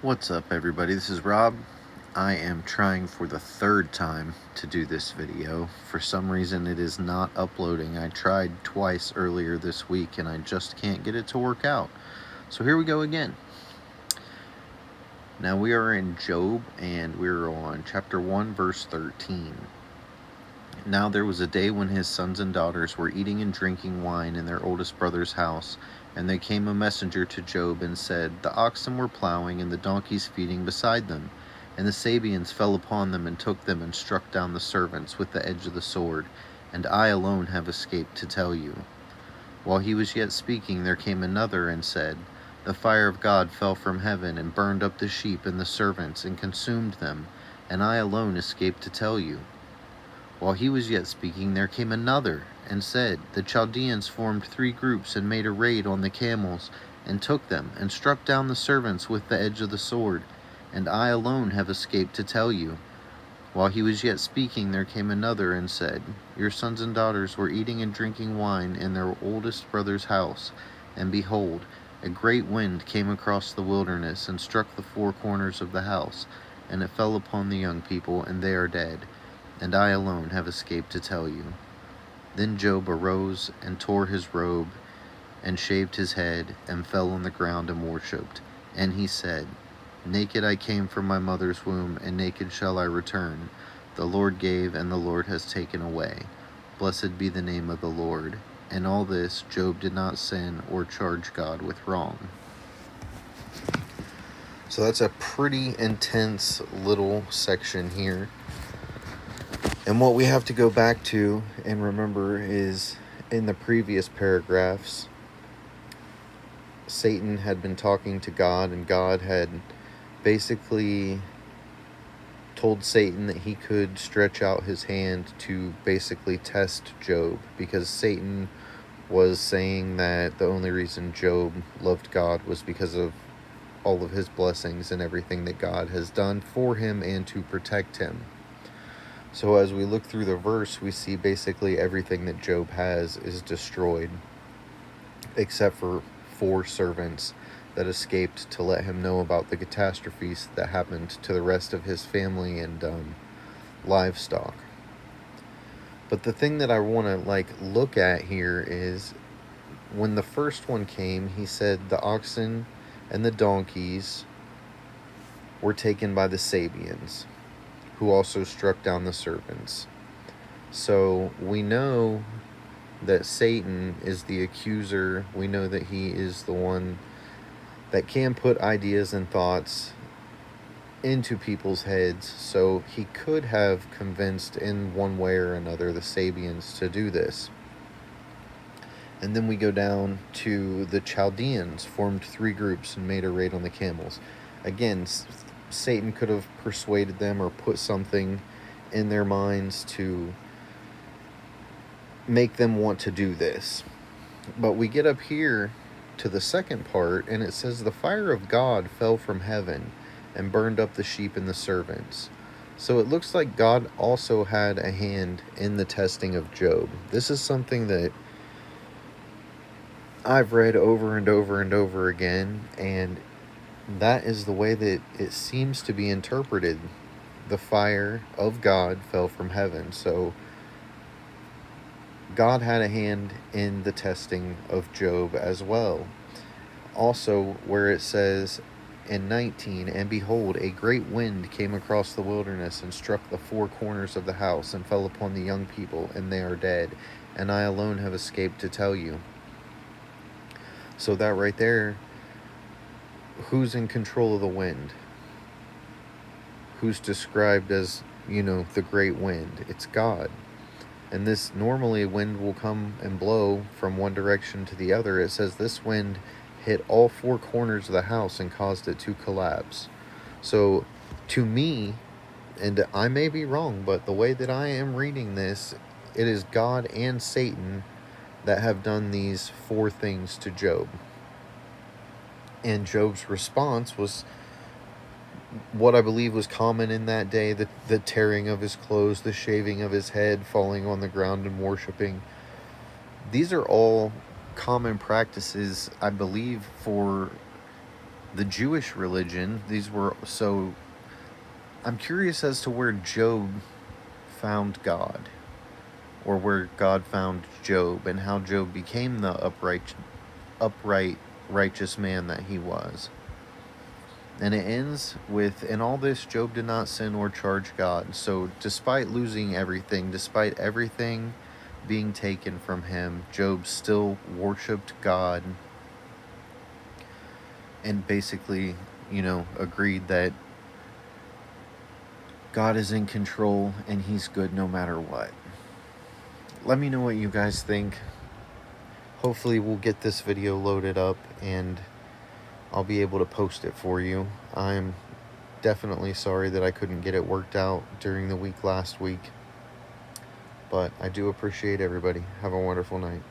What's up, everybody? This is Rob. I am trying for the third time to do this video. For some reason it is not uploading. I tried twice earlier this week and I just can't get it to work out. So here we go again. Now we are in Job and we're on chapter 1 verse 13. Now there was a day when his sons and daughters were eating and drinking wine in their oldest brother's house, and there came a messenger to Job and said, The oxen were plowing and the donkeys feeding beside them, and the Sabeans fell upon them and took them and struck down the servants with the edge of the sword, and I alone have escaped to tell you. While he was yet speaking, there came another and said, The fire of God fell from heaven and burned up the sheep and the servants and consumed them, and I alone escaped to tell you. While he was yet speaking, there came another, and said, The Chaldeans formed 3 groups, and made a raid on the camels, and took them, and struck down the servants with the edge of the sword, and I alone have escaped to tell you. While he was yet speaking, there came another, and said, Your sons and daughters were eating and drinking wine in their oldest brother's house, and behold, a great wind came across the wilderness, and struck the 4 corners of the house, and it fell upon the young people, and they are dead. And I alone have escaped to tell you. Then Job arose and tore his robe, and shaved his head, and fell on the ground and worshipped. And he said, Naked I came from my mother's womb, and naked shall I return. The Lord gave, and the Lord has taken away. Blessed be the name of the Lord. In all this, Job did not sin or charge God with wrong. So that's a pretty intense little section here. And what we have to go back to and remember is in the previous paragraphs, Satan had been talking to God, and God had basically told Satan that he could stretch out his hand to basically test Job, because Satan was saying that the only reason Job loved God was because of all of his blessings and everything that God has done for him and to protect him. So as we look through the verse, we see basically everything that Job has is destroyed, except for 4 servants that escaped to let him know about the catastrophes that happened to the rest of his family and livestock. But the thing that I want to look at here is when the first one came, he said the oxen and the donkeys were taken by the Sabeans, who also struck down the servants. So we know that Satan is the accuser. We know that he is the one that can put ideas and thoughts into people's heads. So he could have convinced in one way or another the Sabeans to do this. And then we go down to the Chaldeans formed 3 groups and made a raid on the camels. Again, Satan could have persuaded them or put something in their minds to make them want to do this. But we get up here to the second part, and it says, The fire of God fell from heaven and burned up the sheep and the servants. So it looks like God also had a hand in the testing of Job. This is something that I've read over and over and over again, and that is the way that it seems to be interpreted. The fire of God fell from heaven. So God had a hand in the testing of Job as well. Also, where it says in 19, And behold, a great wind came across the wilderness and struck the 4 corners of the house and fell upon the young people, and they are dead. And I alone have escaped to tell you. So that right there, who's in control of the wind? Who's described as, the great wind? It's God. And this, normally wind will come and blow from one direction to the other. It says this wind hit all 4 corners of the house and caused it to collapse. So to me, and I may be wrong, but the way that I am reading this, it is God and Satan that have done these 4 things to Job. And Job's response was what I believe was common in that day, the tearing of his clothes, the shaving of his head, falling on the ground and worshiping. These are all common practices, I believe, for the Jewish religion, these were so. I'm curious as to where Job found God, or where God found Job, and how Job became the upright, righteous man that he was. And it ends with, in all this, Job did not sin or charge God. So despite losing everything, despite everything being taken from him, Job still worshipped God and basically, agreed that God is in control and he's good no matter what. Let me know what you guys think. Hopefully we'll get this video loaded up and I'll be able to post it for you. I'm definitely sorry that I couldn't get it worked out during the week last week. But I do appreciate everybody. Have a wonderful night.